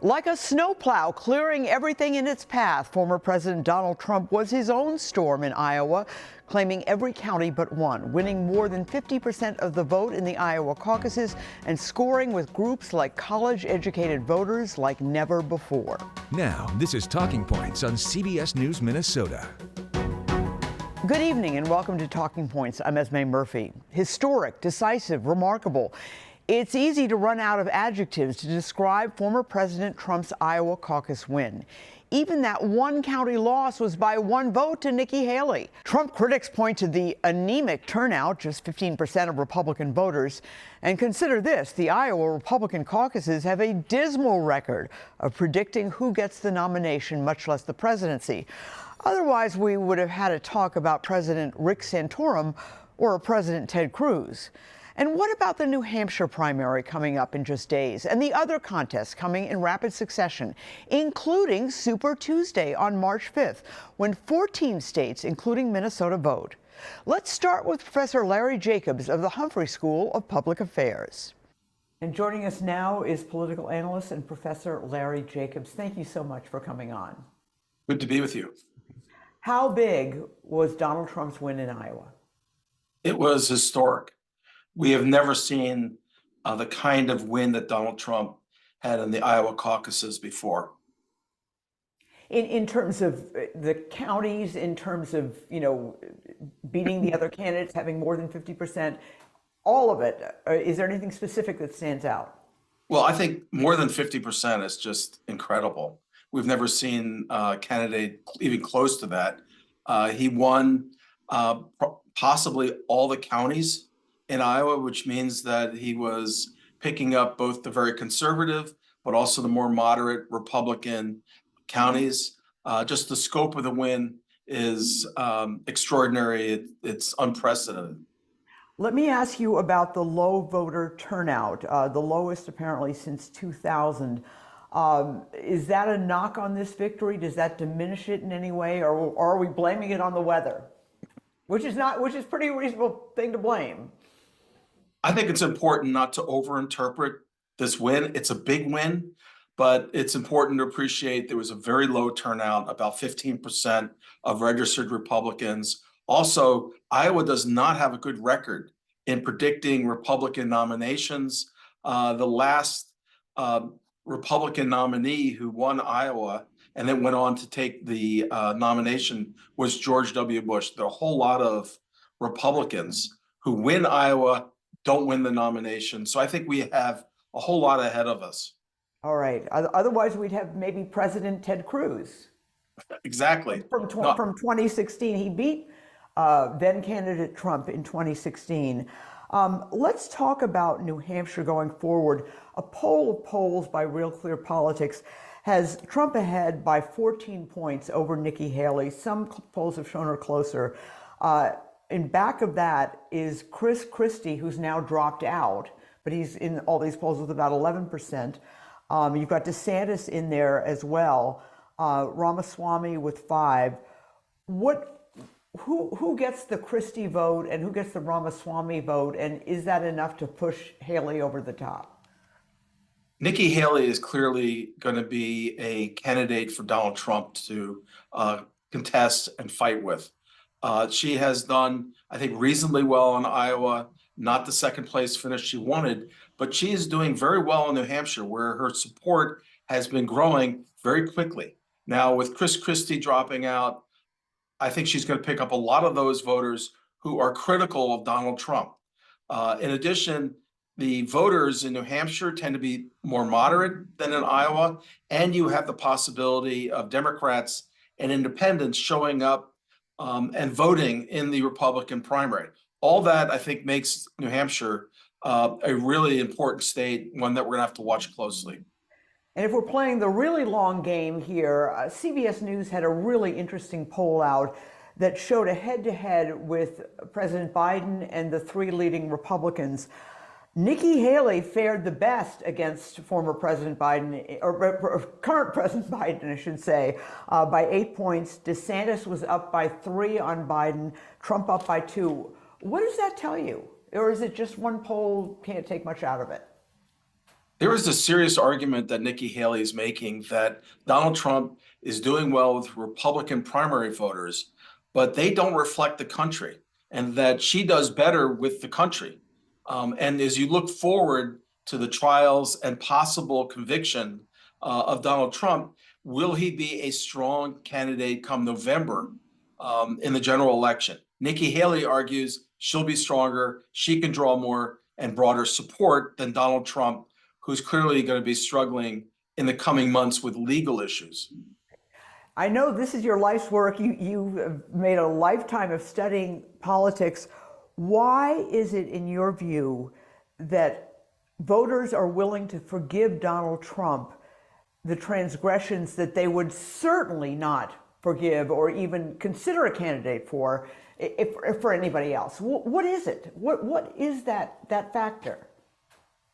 Like a snowplow clearing everything in its path, former President Donald Trump was his own storm in Iowa, claiming every county but one, winning more than 50% of the vote in the Iowa caucuses and scoring with groups like college-educated voters like never before. Now, this is Talking Points on CBS News Minnesota. Good evening and welcome to Talking Points. I'm Esme Murphy. Historic, decisive, remarkable. It's easy to run out of adjectives to describe former President Trump's Iowa caucus win. Even that one county loss was by one vote to Nikki Haley. Trump critics point to the anemic turnout, just 15% of Republican voters. And consider this, the Iowa Republican caucuses have a dismal record of predicting who gets the nomination, much less the presidency. Otherwise, we would have had a talk about President Rick Santorum or President Ted Cruz. And what about the New Hampshire primary coming up in just days, and the other contests coming in rapid succession, including Super Tuesday on March 5th, when 14 states, including Minnesota, vote? Let's start with Professor Larry Jacobs of the Humphrey School of Public Affairs. And joining us now is political analyst and Professor Larry Jacobs. Thank you so much for coming on. Good to be with you. How big was Donald Trump's win in Iowa? It was historic. We have never seen the kind of win that Donald Trump had in the Iowa caucuses before. In terms of the counties, in terms of, beating the other candidates, having more than 50%, all of it, is there anything specific that stands out? Well, I think more than 50% is just incredible. We've never seen a candidate even close to that. He won possibly all the counties in Iowa, which means that he was picking up both the very conservative, but also the more moderate Republican counties. Just the scope of the win is extraordinary. It's unprecedented. Let me ask you about the low voter turnout, the lowest apparently since 2000. Is that a knock on this victory? Does that diminish it in any way, or are we blaming it on the weather? Which is a pretty reasonable thing to blame. I think it's important not to overinterpret this win. It's a big win, but it's important to appreciate there was a very low turnout, about 15% of registered Republicans. Also, Iowa does not have a good record in predicting Republican nominations. The last Republican nominee who won Iowa and then went on to take the nomination was George W. Bush. There are a whole lot of Republicans who win Iowa, don't win the nomination. So I think we have a whole lot ahead of us. All right. Otherwise, we'd have maybe President Ted Cruz. Exactly. From 2016, he beat then candidate Trump in 2016. Let's talk about New Hampshire going forward. A poll of polls by Real Clear Politics has Trump ahead by 14 points over Nikki Haley. Some polls have shown her closer. In back of that is Chris Christie, who's now dropped out, but he's in all these polls with about 11%. You've got DeSantis in there as well, Ramaswamy with 5%. Who gets the Christie vote and who gets the Ramaswamy vote, and is that enough to push Haley over the top? Nikki Haley is clearly going to be a candidate for Donald Trump to contest and fight with. She has done, I think, reasonably well in Iowa, not the second place finish she wanted, but she is doing very well in New Hampshire, where her support has been growing very quickly. Now, with Chris Christie dropping out, I think she's going to pick up a lot of those voters who are critical of Donald Trump. In addition, the voters in New Hampshire tend to be more moderate than in Iowa, and you have the possibility of Democrats and independents showing up and voting in the Republican primary. All that, I think, makes New Hampshire a really important state, one that we're going to have to watch closely. And if we're playing the really long game here, CBS News had a really interesting poll out that showed a head-to-head with President Biden and the 3 leading Republicans. Nikki Haley fared the best against former President Biden, or current President Biden, I should say, by 8 points. DeSantis was up by 3 on Biden, Trump up by 2. What does that tell you? Or is it just one poll, can't take much out of it? There is a serious argument that Nikki Haley is making that Donald Trump is doing well with Republican primary voters, but they don't reflect the country, and that she does better with the country. And as you look forward to the trials and possible conviction of Donald Trump, will he be a strong candidate come November in the general election? Nikki Haley argues she'll be stronger, she can draw more and broader support than Donald Trump, who's clearly going to be struggling in the coming months with legal issues. I know this is your life's work. You've made a lifetime of studying politics. Why is it, in your view, that voters are willing to forgive Donald Trump the transgressions that they would certainly not forgive or even consider a candidate for if for anybody else? What is it? What is that factor?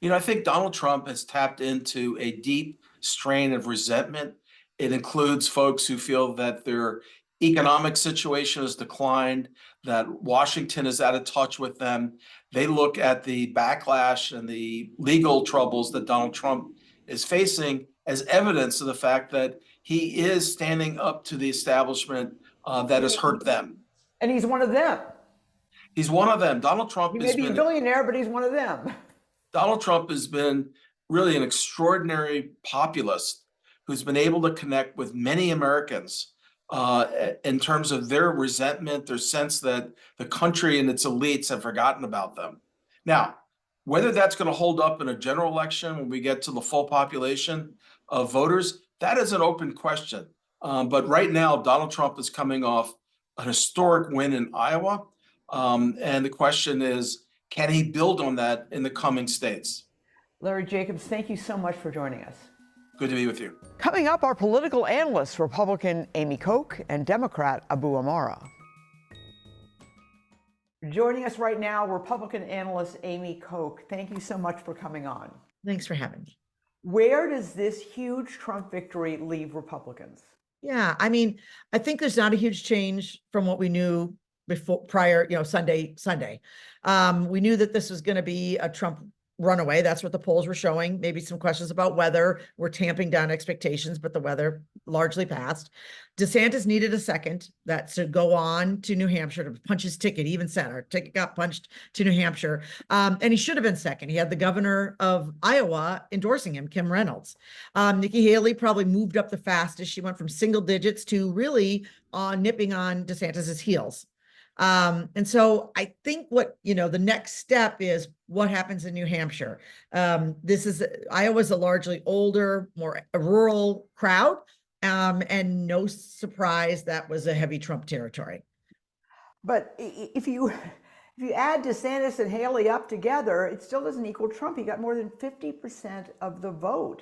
You know, I think Donald Trump has tapped into a deep strain of resentment. It includes folks who feel that their economic situation has declined, that Washington is out of touch with them. They look at the backlash and the legal troubles that Donald Trump is facing as evidence of the fact that he is standing up to the establishment that has hurt them. And he's one of them. He's one of them. Donald Trump He may be a billionaire, but he's one of them. Donald Trump has been really an extraordinary populist who's been able to connect with many Americans in terms of their resentment, their sense that the country and its elites have forgotten about them. Now, whether that's going to hold up in a general election when we get to the full population of voters, that is an open question. But right now, Donald Trump is coming off a historic win in Iowa. And the question is, can he build on that in the coming states? Larry Jacobs, thank you so much for joining us. Good to be with you. Coming up, our political analysts, Republican Amy Koch and Democrat Abou Amara. Joining us right now, Republican analyst Amy Koch. Thank you so much for coming on. Thanks for having me. Where does this huge Trump victory leave Republicans? Yeah, I mean, I think there's not a huge change from what we knew prior, Sunday. We knew that this was going to be a Trump runaway. That's what the polls were showing. Maybe some questions about weather were tamping down expectations, but the weather largely passed. DeSantis needed a second that to go on to New Hampshire to punch his ticket. Even said our ticket got punched to New Hampshire. And he should have been second. He had the governor of Iowa endorsing him, Kim Reynolds. Nikki Haley probably moved up the fastest. She went from single digits to really nipping on DeSantis's heels. And so I think what, the next step is what happens in New Hampshire. Iowa's a largely older, more rural crowd. And no surprise, that was a heavy Trump territory. But if you add DeSantis and Haley up together, it still doesn't equal Trump. He got more than 50% of the vote.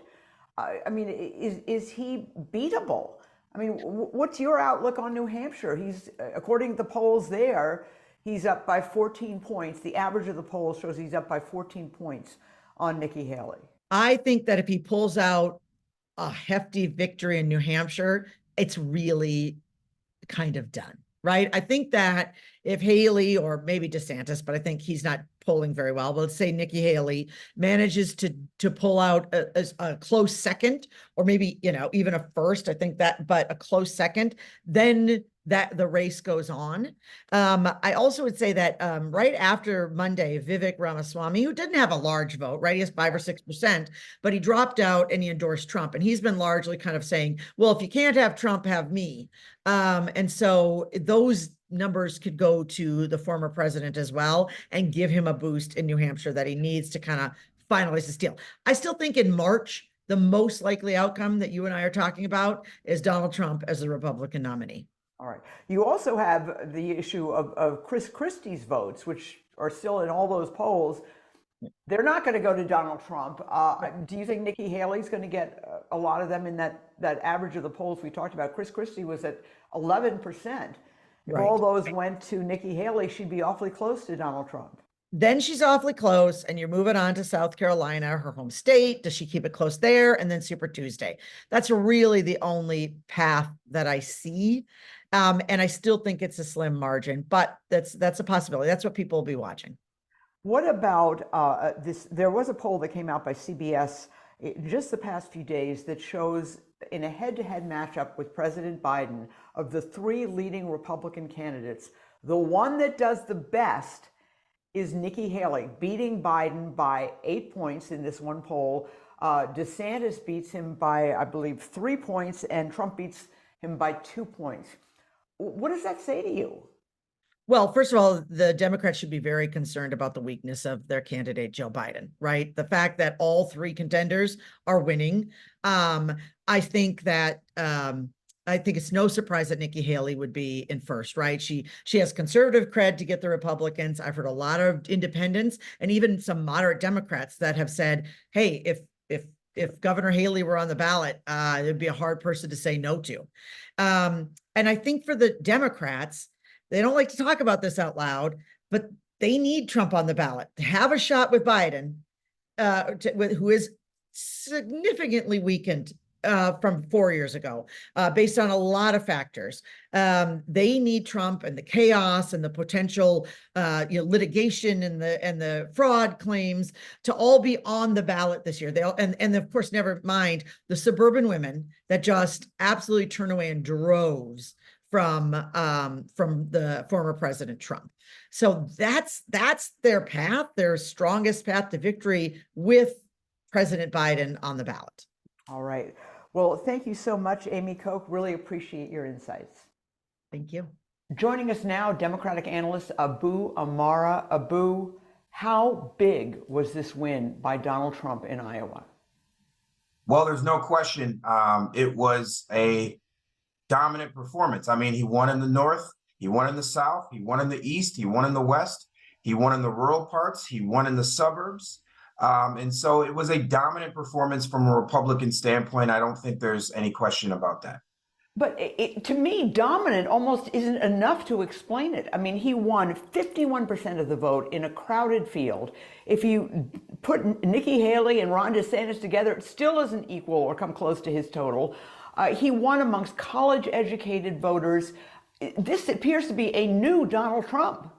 I mean, is he beatable? I mean, what's your outlook on New Hampshire? He's, according to the polls there, he's up by 14 points. The average of the polls shows he's up by 14 points on Nikki Haley. I think that if he pulls out a hefty victory in New Hampshire, it's really kind of done, right? I think that if Haley or maybe DeSantis, but I think he's not polling very well, but let's say Nikki Haley manages to pull out a close second, or maybe, even a first, I think that, but a close second, then that the race goes on. I also would say that right after Monday, Vivek Ramaswamy, who didn't have a large vote, right? He has 5 or 6%, but he dropped out and he endorsed Trump. And he's been largely kind of saying, well, if you can't have Trump, have me. And so those numbers could go to the former president as well and give him a boost in New Hampshire that he needs to kind of finalize this deal. I still think in March, the most likely outcome that you and I are talking about is Donald Trump as the Republican nominee. All right. You also have the issue of Chris Christie's votes, which are still in all those polls. They're not going to go to Donald Trump. Do you think Nikki Haley's going to get a lot of them in that average of the polls we talked about? Chris Christie was at 11%. If all those went to Nikki Haley, she'd be awfully close to Donald Trump. Then she's awfully close, and you're moving on to South Carolina, her home state. Does she keep it close there? And then Super Tuesday. That's really the only path that I see. And I still think it's a slim margin, but that's a possibility. That's what people will be watching. What about this? There was a poll that came out by CBS just the past few days that shows in a head-to-head matchup with President Biden of the three leading Republican candidates, the one that does the best is Nikki Haley, beating Biden by 8 points in this one poll. DeSantis beats him by, I believe, 3 points, and Trump beats him by 2 points. What does that say to you? Well, first of all, the Democrats should be very concerned about the weakness of their candidate, Joe Biden, right? The fact that all three contenders are winning. I think it's no surprise that Nikki Haley would be in first, right? She has conservative cred to get the Republicans. I've heard a lot of independents and even some moderate Democrats that have said, hey, if Governor Haley were on the ballot, it'd be a hard person to say no to. And I think for the Democrats, they don't like to talk about this out loud, but they need Trump on the ballot to have a shot with Biden, who is significantly weakened from 4 years ago, based on a lot of factors. They need Trump, and the chaos and the potential litigation and the fraud claims to all be on the ballot this year. And of course, never mind the suburban women that just absolutely turn away in droves from the former President Trump. So that's their path, their strongest path to victory with President Biden on the ballot. All right. Well, thank you so much, Amy Koch. Really appreciate your insights. Thank you. Joining us now, Democratic analyst Abou Amara. Abou, how big was this win by Donald Trump in Iowa? Well, there's no question. It was a dominant performance. I mean, he won in the North, he won in the South, he won in the East, he won in the West, he won in the rural parts, he won in the suburbs. And so it was a dominant performance from a Republican standpoint. I don't think there's any question about that. But to me, dominant almost isn't enough to explain it. I mean, he won 51% of the vote in a crowded field. If you put Nikki Haley and Ron DeSantis together, it still doesn't equal or come close to his total. He won amongst college-educated voters. This appears to be a new Donald Trump.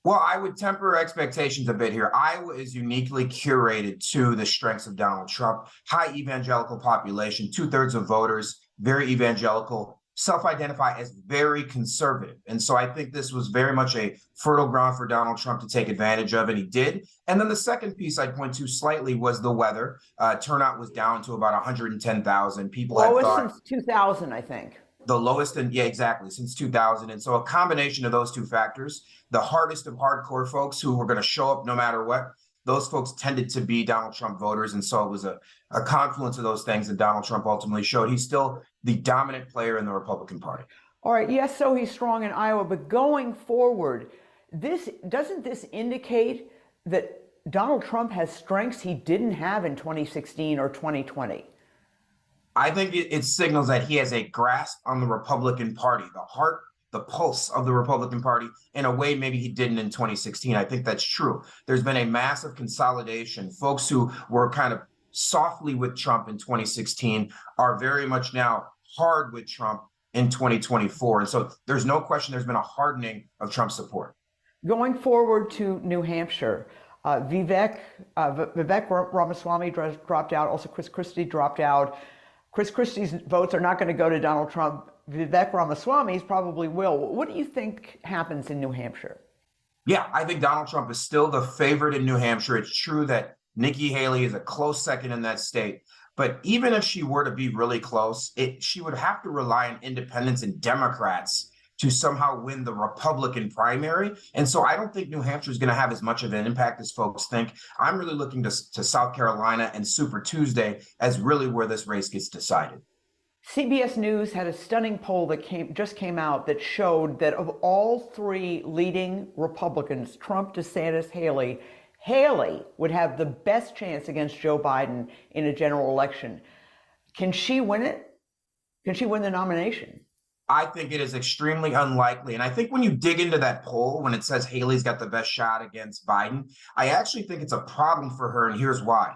Well, I would temper expectations a bit here. Iowa is uniquely curated to the strengths of Donald Trump. High evangelical population, 2/3 of voters, very evangelical, self-identify as very conservative. And so I think this was very much a fertile ground for Donald Trump to take advantage of, and he did. And then the second piece I'd point to slightly was the weather. Turnout was down to about 110,000. People had thought since 2000, I think. The lowest, and yeah, exactly, since 2000. And so a combination of those two factors, the hardest of hardcore folks who were going to show up no matter what, those folks tended to be Donald Trump voters. And so it was a confluence of those things that Donald Trump ultimately showed. He's still the dominant player in the Republican Party. All right, yes, so he's strong in Iowa, but going forward, doesn't this indicate that Donald Trump has strengths he didn't have in 2016 or 2020? I think it signals that he has a grasp on the Republican Party, the heart, the pulse of the Republican Party in a way maybe he didn't in 2016. I think that's true. There's been a massive consolidation. Folks who were kind of softly with Trump in 2016 are very much now hard with Trump in 2024. And so there's no question there's been a hardening of Trump's support. Going forward to New Hampshire, Vivek Ramaswamy dropped out. Also, Chris Christie dropped out. Chris Christie's votes are not going to go to Donald Trump. Vivek Ramaswamy's probably will. What do you think happens in New Hampshire? Yeah, I think Donald Trump is still the favorite in New Hampshire. It's true that Nikki Haley is a close second in that state. But even if she were to be really close, she would have to rely on independents and Democrats to somehow win the Republican primary. And so I don't think New Hampshire is going to have as much of an impact as folks think. I'm really looking to South Carolina and Super Tuesday as really where this race gets decided. CBS News had a stunning poll that just came out that showed that of all three leading Republicans, Trump, DeSantis, Haley would have the best chance against Joe Biden in a general election. Can she win it? Can she win the nomination? I think it is extremely unlikely. And I think when you dig into that poll, when it says Haley's got the best shot against Biden, I actually think it's a problem for her. And here's why.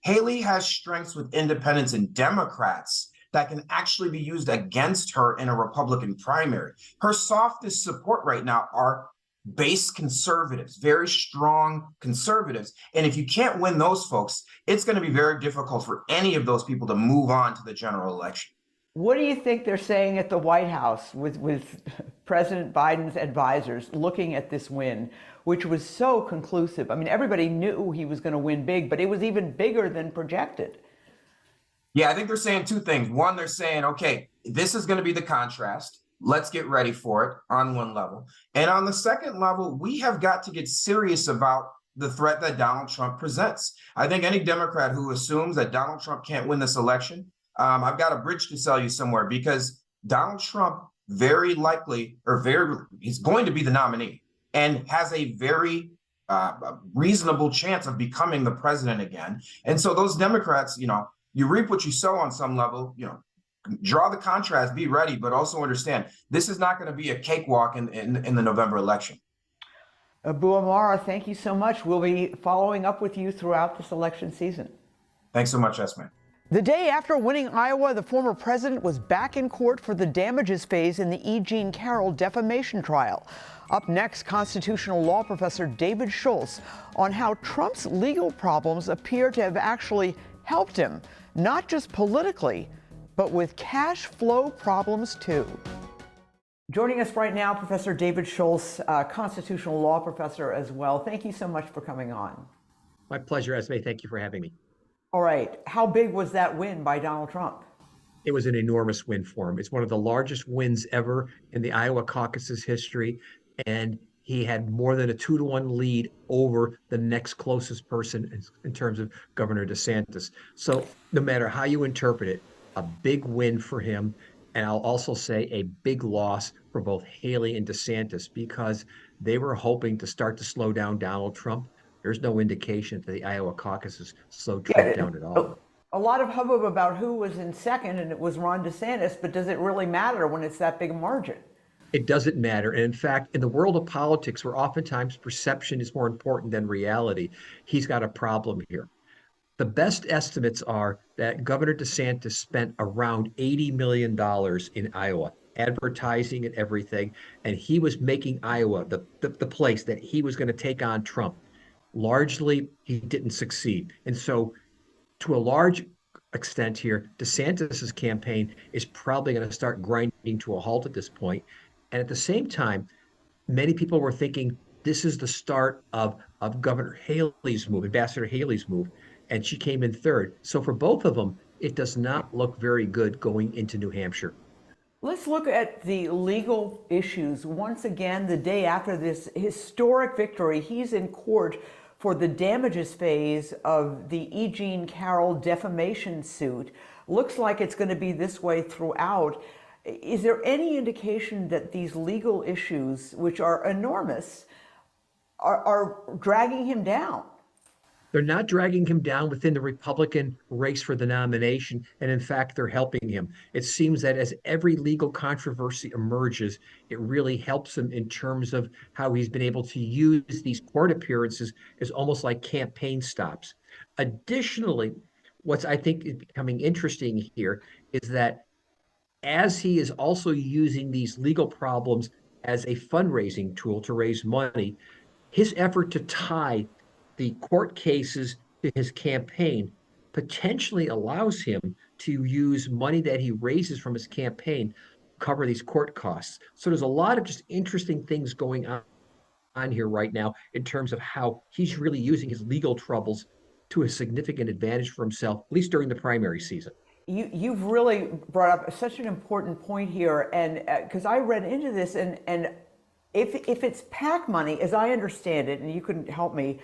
Haley has strengths with independents and Democrats that can actually be used against her in a Republican primary. Her softest support right now are base conservatives, very strong conservatives. And if you can't win those folks, it's going to be very difficult for any of those people to move on to the general election. What do you think they're saying at the White House with President Biden's advisors looking at this win, which was so conclusive? I mean, everybody knew he was going to win big, but it was even bigger than projected. Yeah, I think they're saying two things. One, they're saying, okay, this is going to be the contrast. Let's get ready for it on one level. And on the second level, we have got to get serious about the threat that Donald Trump presents. I think any Democrat who assumes that Donald Trump can't win this election, I've got a bridge to sell you somewhere, because Donald Trump very likely, he's going to be the nominee and has a very reasonable chance of becoming the president again. And so those Democrats, you reap what you sow on some level, draw the contrast, be ready, but also understand this is not going to be a cakewalk in the November election. Abou Amara, thank you so much. We'll be following up with you throughout this election season. Thanks so much, Esme. The day after winning Iowa, the former president was back in court for the damages phase in the E. Jean Carroll defamation trial. Up next, constitutional law professor David Schultz on how Trump's legal problems appear to have actually helped him, not just politically, but with cash flow problems too. Joining us right now, Professor David Schultz, constitutional law professor as well. Thank you so much for coming on. My pleasure, Esme. Thank you for having me. All right. How big was that win by Donald Trump? It was an enormous win for him. It's one of the largest wins ever in the Iowa caucuses history. And he had more than a 2-to-1 lead over the next closest person in terms of Governor DeSantis. So no matter how you interpret it, a big win for him. And I'll also say a big loss for both Haley and DeSantis, because they were hoping to start to slow down Donald Trump. There's no indication that the Iowa caucuses slowed Trump down at all. A lot of hubbub about who was in second, and it was Ron DeSantis, but does it really matter when it's that big a margin? It doesn't matter. And in fact, in the world of politics, where oftentimes perception is more important than reality, he's got a problem here. The best estimates are that Governor DeSantis spent around $80 million in Iowa, advertising and everything, and he was making Iowa the place that he was going to take on Trump. Largely, he didn't succeed. And so, to a large extent here, DeSantis's campaign is probably going to start grinding to a halt at this point. And at the same time, many people were thinking this is the start of Governor Haley's move, Ambassador Haley's move, and she came in third. So for both of them, it does not look very good going into New Hampshire. Let's look at the legal issues. Once again, the day after this historic victory, he's in court for the damages phase of the E. Jean Carroll defamation suit. Looks like it's going to be this way throughout. Is there any indication that these legal issues, which are enormous, are dragging him down? They're not dragging him down within the Republican race for the nomination, and in fact, they're helping him. It seems that as every legal controversy emerges, it really helps him in terms of how he's been able to use these court appearances as almost like campaign stops. Additionally, what's I think is becoming interesting here is that as he is also using these legal problems as a fundraising tool to raise money, his effort to tie the court cases to his campaign potentially allows him to use money that he raises from his campaign to cover these court costs. So there's a lot of just interesting things going on here right now in terms of how he's really using his legal troubles to a significant advantage for himself, at least during the primary season. You've really brought up such an important point here, and because I read into this, and if it's PAC money, as I understand it, and you can help me,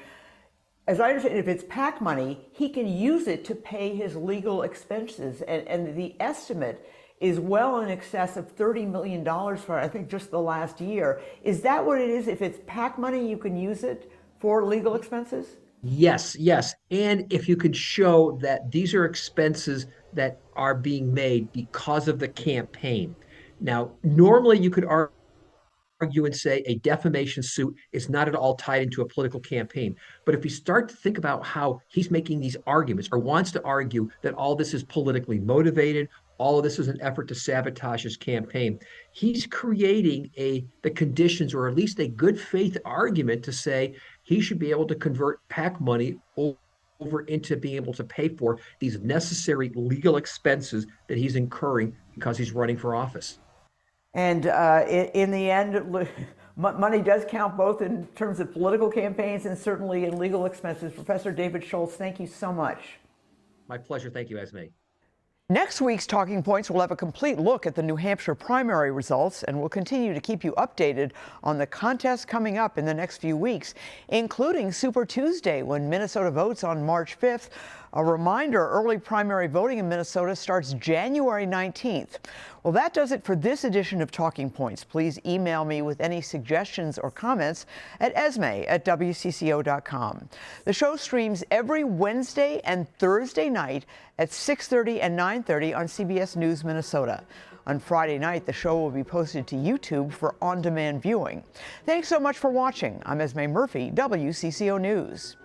as I understand it, if it's PAC money, he can use it to pay his legal expenses, and the estimate is well in excess of $30 million for, I think, just the last year. Is that what it is? If it's PAC money, you can use it for legal expenses? Yes. And if you could show that these are expenses that are being made because of the campaign. Now, normally you could argue and say a defamation suit is not at all tied into a political campaign. But if you start to think about how he's making these arguments or wants to argue that all this is politically motivated all of this was an effort to sabotage his campaign. He's creating the conditions, or at least a good faith argument, to say he should be able to convert PAC money over into being able to pay for these necessary legal expenses that he's incurring because he's running for office. And in the end, money does count both in terms of political campaigns and certainly in legal expenses. Professor David Schultz, thank you so much. My pleasure. Thank you, Esme. Next week's Talking Points will have a complete look at the New Hampshire primary results, and we'll continue to keep you updated on the contests coming up in the next few weeks, including Super Tuesday, when Minnesota votes on March 5th. A reminder, early primary voting in Minnesota starts January 19th. Well, that does it for this edition of Talking Points. Please email me with any suggestions or comments at esme@wcco.com. The show streams every Wednesday and Thursday night at 6:30 and 9:30 on CBS News Minnesota. On Friday night, the show will be posted to YouTube for on-demand viewing. Thanks so much for watching. I'm Esme Murphy, WCCO News.